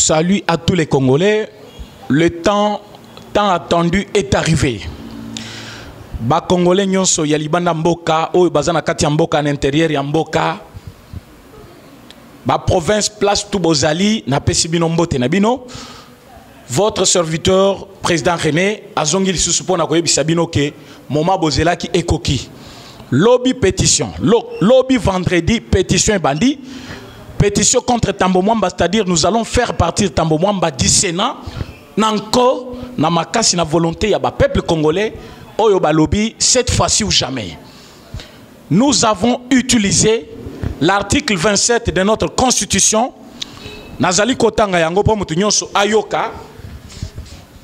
Salut à tous les Congolais. Le temps tant attendu est arrivé. Ba Congolais nyonso ya libanda mboka oyo bazana kati ya mboka na intérieur ya mboka. Ba province place tout bozali na pesi bino mbote na bino. Votre serviteur président René azongi lisusu pona koyebisa bino ke moma bozela ki ekoki. Lobby pétition. Lobby vendredi pétition et bandit. Pétition contre Tambo Mwamba, c'est-à-dire nous allons faire partir Tambo Mwamba du Sénat. Nanko, na makasi na volonté ya ba peuple congolais, oyo ba lobby cette fois-ci ou jamais. Nous avons utilisé l'article 27 de notre constitution. Nazali kotanga yango po mutu nyonso ayoka.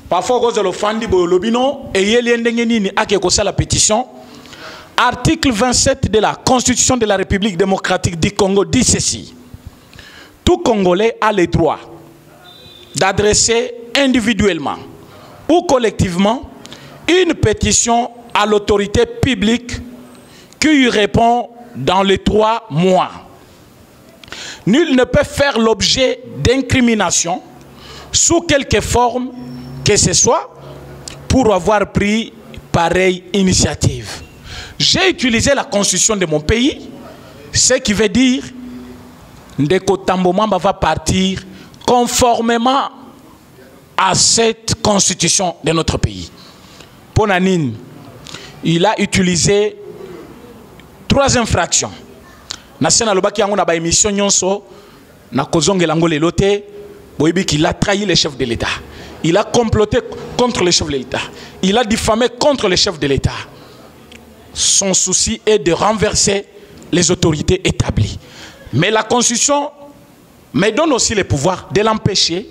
Parfois gozo lo fandi bo lobby non et yeli ndenge nini ake ko la pétition. Article 27 de la Constitution de la République démocratique du Congo dit ceci. Tout Congolais a le droit d'adresser individuellement ou collectivement une pétition à l'autorité publique qui lui répond dans les 3 mois. Nul ne peut faire l'objet d'incrimination sous quelque forme que ce soit pour avoir pris pareille initiative. J'ai utilisé la constitution de mon pays, ce qui veut dire Ndeko Tambo Mwamba va partir conformément à cette constitution de notre pays. Ponanine, il a utilisé 3 infractions. Nasena lobaki yango na ba émission nyonso na kozongela ngo lelote boyebi qu'il a trahi les chefs de l'État. Il a comploté contre les chefs de l'État. Il a diffamé contre les chefs de l'État. Son souci est de renverser les autorités établies. Mais la Constitution me donne aussi le pouvoir de l'empêcher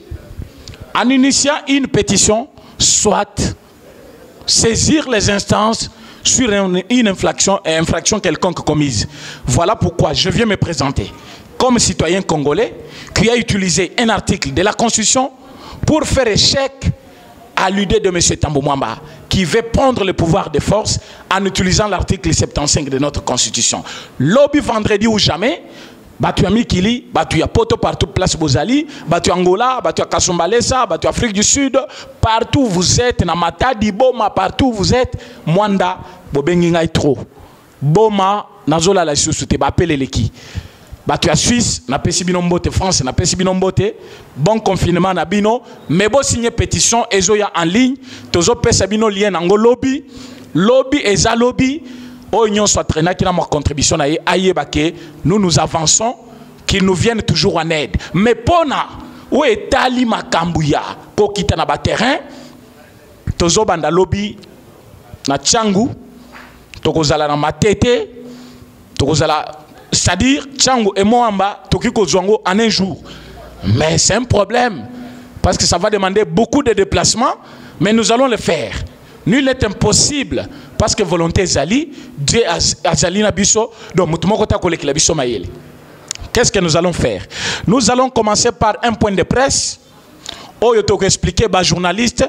en initiant une pétition, soit saisir les instances sur une infraction quelconque commise. Voilà pourquoi je viens me présenter comme citoyen congolais qui a utilisé un article de la Constitution pour faire échec à l'idée de M. Tambo Mwamba qui veut prendre le pouvoir de force en utilisant l'article 75 de notre Constitution. Lobby vendredi ou jamais, Batu Mikili, Batu ya Poto, partout place Bozali, Batu Angola, Batu Kasumbalesa, Batu Afrique du Sud, partout vous êtes, na Matadi, Boma, partout vous êtes, Mwanda, Bobengingai trop. Boma, Nazola la Sousute, Bapele Leki. Batu ya Suisse, na pesi bino mbote, France, na pesi bino mbote, bon confinement na bino, mais bo signer pétition, ezo ya en ligne, tozo pesa bino lien nango lobby, lobby eza lobby, Oignon soit traîné qui n'a ma contribution à Ayebake, nous avançons, qu'ils nous viennent toujours en aide. Mais pona, où est Ali Makambouya, pour quitter na terrain, tozo banda lobby, na Tchangu, tokozala na matete, tokozala, c'est-à-dire Tchangu et Moamba, tokiko zongo en un jour. Mais c'est un problème, parce que ça va demander beaucoup de déplacements, mais nous allons le faire. Nul n'est impossible parce que volonté Zali, Dieu Azali Nabiso, donc Mutumokota Kolek Labiso Mayele. Qu'est-ce que nous allons faire? Nous allons commencer par un point de presse. Où il faut expliquer aux journalistes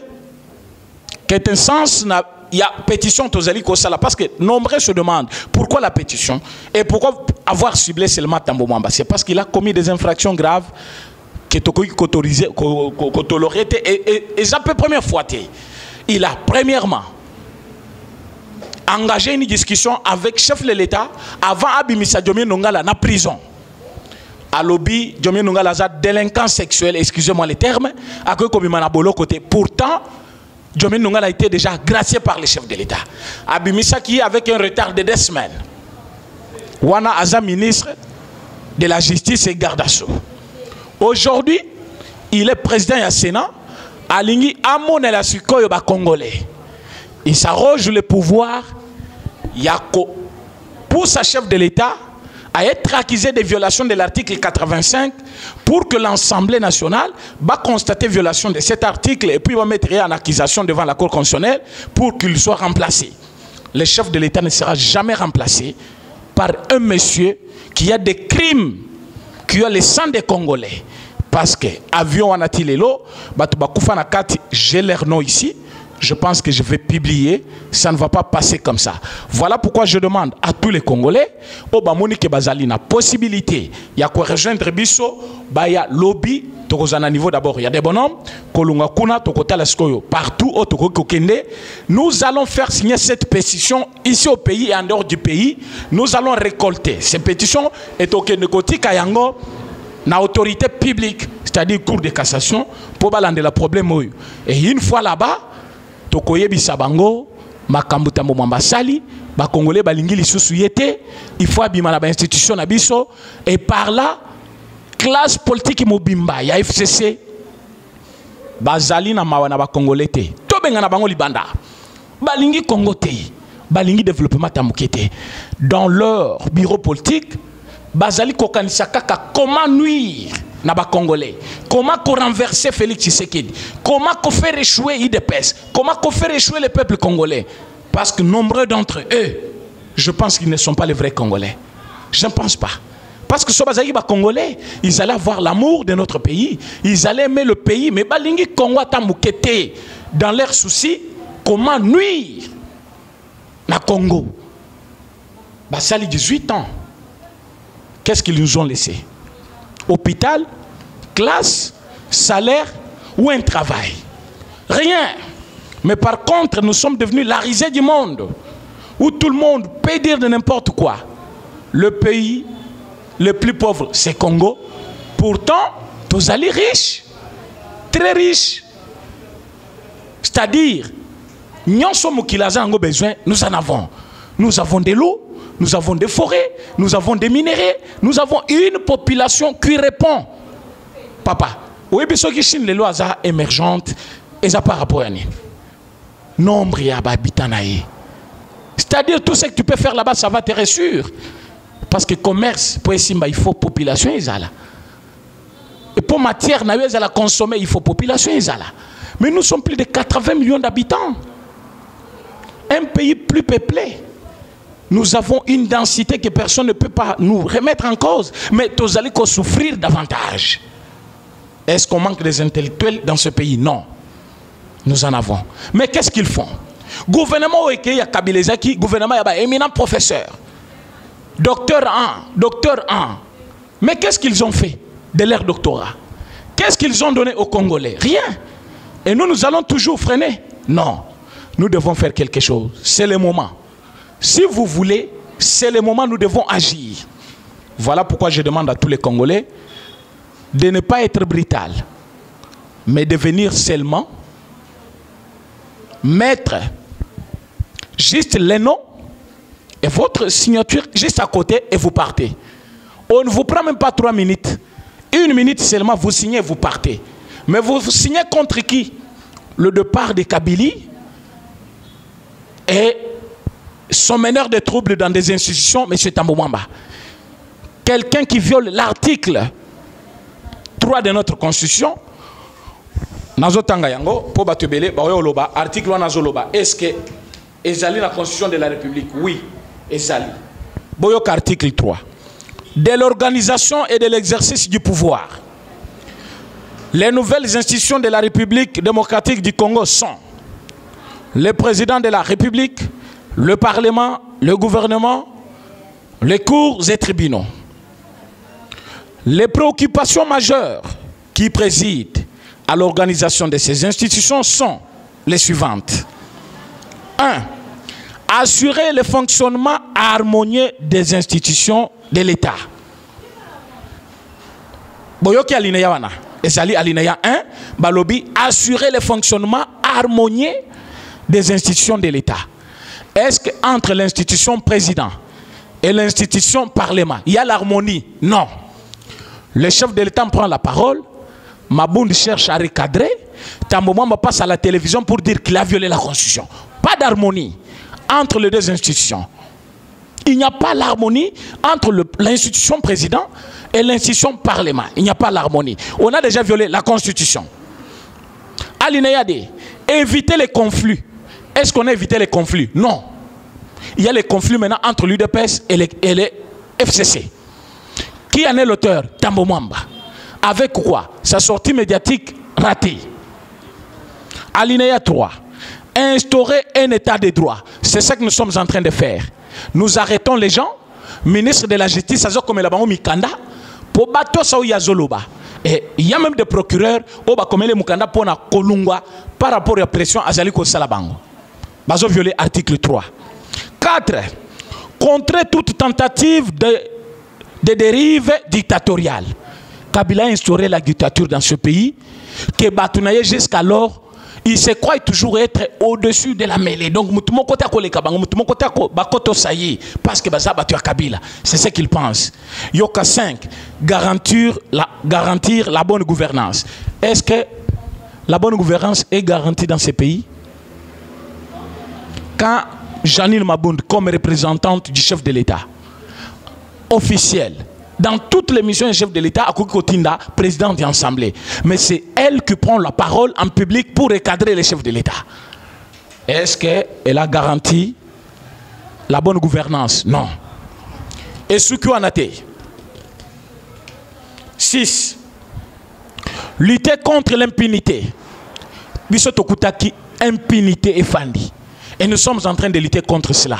qu'est un sens, il y a pétition Tozali Kosala parce que nombreux se demandent pourquoi la pétition et pourquoi avoir ciblé seulement Tambo Mwamba. C'est parce qu'il a commis des infractions graves que Tokoki autorisé, toléré et ça peut première fois. Il a premièrement engagé une discussion avec le chef de l'État avant Abimisa Djomie Nongala na prison. À lobby, Djomie Nongala a délinquant sexuel, excusez-moi les termes, à côté. Pourtant, Djomie Nongala a été déjà gracié par le chef de l'État. Abimisa qui avec un retard de 2 semaines. Wana Aza ministre de la Justice et garde à sceaux. Aujourd'hui, il est président du Sénat. Alingi Amon et la Sukoyo ba Congolais. Il s'arroge le pouvoir. Yako pour sa chef de l'État à être accusé de violation de l'article 85 pour que l'Assemblée nationale va constater violation de cet article et puis va mettre en accusation devant la Cour constitutionnelle pour qu'il soit remplacé. Le chef de l'État ne sera jamais remplacé par un monsieur qui a des crimes, qui a le sang des Congolais. Parce que avion anatilelo, j'ai leur nom ici. Je pense que je vais publier. Ça ne va pas passer comme ça. Voilà pourquoi je demande à tous les Congolais, au Bamoni ke bazali na possibilité, il y a quoi rejoindre biso, baya lobby tokozana niveau d'abord, il y a des bonhommes, kolunga kuna tokota la skoyo partout au Tokokende. Nous allons faire signer cette pétition ici au pays et en dehors du pays. Nous allons récolter ces pétitions et tokende koti kayango na autorité publique, c'est-à-dire cour de cassation pour balander le problème. Et une fois là-bas, tokoyebisa bango makambo tambo mambasali ba congolais balingi lisusu yete, il faut abima na ba institution na biso et par là classe politique mobimba ya FCC bazali na mawa na ba congolais te to benga na bango libanda balingi Congo te balingi développement tamukete dans leur bureau politique bazali kokanisa kaka comment nuire na ba congolais, comment renverser Félix Tshisekedi, comment faire échouer IDPS, comment faire échouer le peuple congolais. Parce que nombreux d'entre eux, je pense qu'ils ne sont pas les vrais Congolais. Je ne pense pas. Parce que les Congolais, ils allaient avoir l'amour de notre pays, ils allaient aimer le pays, mais balingi Congo tamukete dans leurs soucis, comment nuire na Congo. Basali 18 ans. Qu'est-ce qu'ils nous ont laissé? Hôpital, classe, salaire ou un travail? Rien. Mais par contre, nous sommes devenus la risée du monde, où tout le monde peut dire de n'importe quoi. Le pays le plus pauvre, c'est Congo. Pourtant, tous allés riches, très riches. C'est-à-dire, nous sommes besoin, nous en avons. Nous avons de l'eau, nous avons des forêts, nous avons des minéraux, nous avons une population qui répond. Papa, oui, mais ceux qui sont les lois émergentes, et ça par rapport à nous. Nombre d'habitants. C'est-à-dire, tout ce que tu peux faire là-bas, ça va te rassurer. Parce que commerce, pour essayer, il faut population. Et pour matière, à consommer, il faut population. Mais nous sommes plus de 80 millions d'habitants. Un pays plus peuplé. Nous avons une densité que personne ne peut pas nous remettre en cause. Mais tous allez souffrir davantage. Est-ce qu'on manque des intellectuels dans ce pays? Non. Nous en avons. Mais qu'est-ce qu'ils font? Gouvernement, il y a Kabilezaki, gouvernement, il y a éminent professeur. Docteur 1. Mais qu'est-ce qu'ils ont fait de leur doctorat? Qu'est-ce qu'ils ont donné aux Congolais? Rien. Et nous allons toujours freiner? Non. Nous devons faire quelque chose. C'est le moment. Si vous voulez, c'est le moment où nous devons agir. Voilà pourquoi je demande à tous les Congolais de ne pas être brutal, mais de venir seulement mettre juste les noms et votre signature juste à côté et vous partez. On ne vous prend même pas 3 minutes. 1 minute seulement, vous signez et vous partez. Mais vous signez contre qui? Le départ de Kabylie et son meneur de troubles dans des institutions, M. Tambo Mwamba. Quelqu'un qui viole l'article 3 de notre constitution. Nazotanga yango po batubele ba yoloba article wana zoloba est-ce que ezali la constitution de la République? Oui, ezali. Boyok article 3 de l'organisation et de l'exercice du pouvoir. Les nouvelles institutions de la République démocratique du Congo sont le président de la République, le Parlement, le gouvernement, les cours et tribunaux. Les préoccupations majeures qui président à l'organisation de ces institutions sont les suivantes. 1. Assurer le fonctionnement harmonieux des institutions de l'État. Boyoki alinéa wana. Ezali alinéa 1. Balobi, assurer le fonctionnement harmonieux des institutions de l'État. Est-ce qu'entre l'institution président et l'institution parlement, il y a l'harmonie? Non. Le chef de l'État prend la parole. Mabound cherche à recadrer. Tambo Mwamba passe à la télévision pour dire qu'il a violé la constitution. Pas d'harmonie entre les deux institutions. Il n'y a pas l'harmonie entre l'institution président et l'institution parlement. Il n'y a pas l'harmonie. On a déjà violé la constitution. Alinéa D. Éviter les conflits. Est-ce qu'on a évité les conflits? Non. Il y a les conflits maintenant entre l'UDPS et les FCC. Qui en est l'auteur? Tambo Mwamba. Avec quoi? Sa sortie médiatique ratée. Alinéa 3. Instaurer un état de droit. C'est ça que nous sommes en train de faire. Nous arrêtons les gens, ministre de la Justice, comme la Mikanda, pour battre ça ou Yazoloba. Et il y a même des procureurs qui ont les mukanda pour na kolungwa par rapport à la pression azali ko salabango. Bazo violer article 3. 4. Contrer toute tentative de dérive dictatoriale. Kabila a instauré la dictature dans ce pays que Batounaye jusqu'alors il se croit toujours être au-dessus de la mêlée. Donc, mon côté à Koleka Bango, mon côté à Bakoto Sayi, parce que Baza battu à Kabila. C'est ce qu'il pense. Yoka 5, garantir la bonne gouvernance. Est-ce que la bonne gouvernance est garantie dans ces pays? Quand Janine Mabound, comme représentante du chef de l'État, officielle, dans toutes les missions du chef de l'État, Akukotinda, président de l'Assemblée. Mais c'est elle qui prend la parole en public pour recadrer les chefs de l'État. Est-ce qu'elle a garanti la bonne gouvernance? Non. Et ce qu'on a été. 6. Lutter contre l'impunité. Bisotokutaki, impunité et fandi. Et nous sommes en train de lutter contre cela.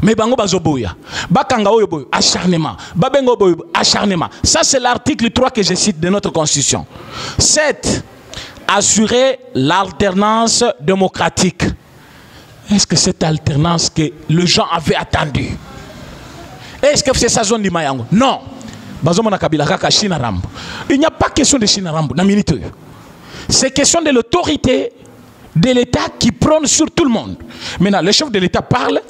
Mais bango bazoboya, bakanga oyoboyo, acharnement, babengo boyo, acharnement. Ça c'est l'article 3 que je cite de notre constitution. 7. Assurer l'alternance démocratique. Est-ce que cette alternance que les gens avaient attendue? Est-ce que c'est sa zone d'Imayango? Non. Bazomona Kabila kaka Chinarambo. Il n'y a pas question de Chinarambo, na minute. C'est question de l'autorité de l'État qui prône sur tout le monde. Maintenant, le chef de l'État parle.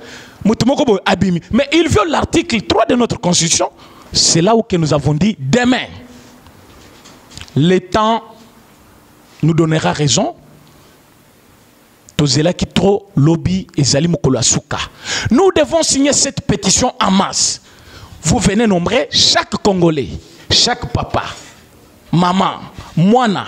Mais il viole l'article 3 de notre constitution. C'est là où que nous avons dit demain. Le temps nous donnera raison. Tozela qui trop lobby et Zali Mokolo Asuka. Nous devons signer cette pétition en masse. Vous venez nombrer chaque Congolais, chaque papa, maman, moana.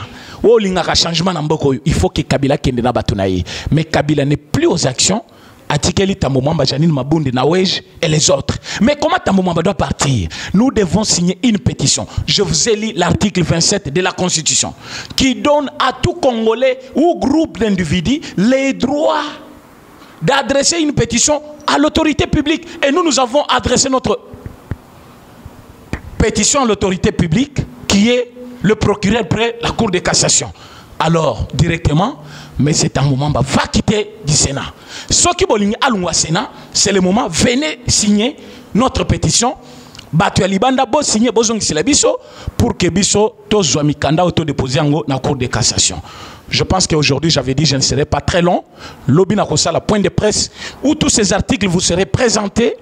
Il faut que Kabila kende na batunaye. Mais Kabila n'est plus aux actions. Atikeli Tambomamba, Janine Mabound, Nawej et les autres. Mais comment Tambomamba doit partir? Nous devons signer une pétition. Je vous ai lu l'article 27 de la Constitution qui donne à tout Congolais ou groupe d'individus les droits d'adresser une pétition à l'autorité publique. Et nous avons adressé notre pétition à l'autorité publique qui est le procureur près la Cour de cassation. Alors, directement, mais c'est un moment va quitter du Sénat. Ce qui bolingi alungwa Sénat, c'est le moment, venez signer notre pétition. Batu Alibanda bo signer bozong biso pour que biso tozwa mikanda auto déposer yango na Cour de cassation. Je pense qu'aujourd'hui, j'avais dit, je ne serai pas très long. Lobby na kosa la point de presse où tous ces articles vous serez présentés.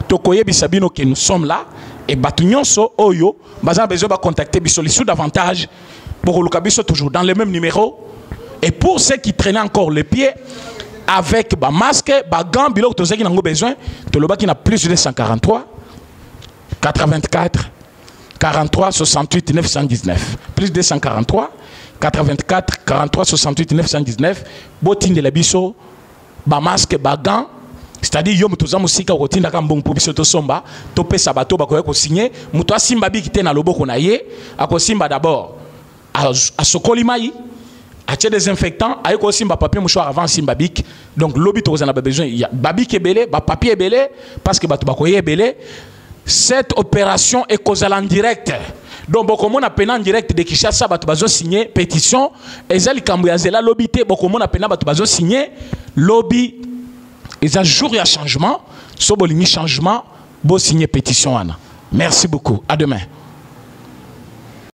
Tokoye bisabino que nous sommes là et batu nyonso oyo baza besoin ba contacter biso lisou davantage pour le biso toujours dans le même numéro. Et pour ceux qui traînaient encore les pieds avec ba masque, ba gants, biloko to qui n'ont besoin, to loba qui n'a plus de 143 84 43 68 919 plus de 143 84 43 68 919 botin de la biso ba masque ba gants, c'est-à-dire yo mutuza musika kotinda ka mbongo biso to somba to pesa bato ba ko signer muto asimba bikite na loboko na ye akosimba d'abord à sokoli mai acheter des désinfectants avec aussi un papier mouchoir avant Simbabik. Donc lobby to a besoin il y a babik belé, papier belé parce que batu bakoye belé. Cette opération est causale en direct. Donc beaucoup on a peine en direct de Kinshasa batu bazo signer pétition ezali kambuyazela lobby te beaucoup on a peine batu bazo signer lobby ezali jour ya changement so bolingi changement bo signer pétition ana. Merci beaucoup. À demain.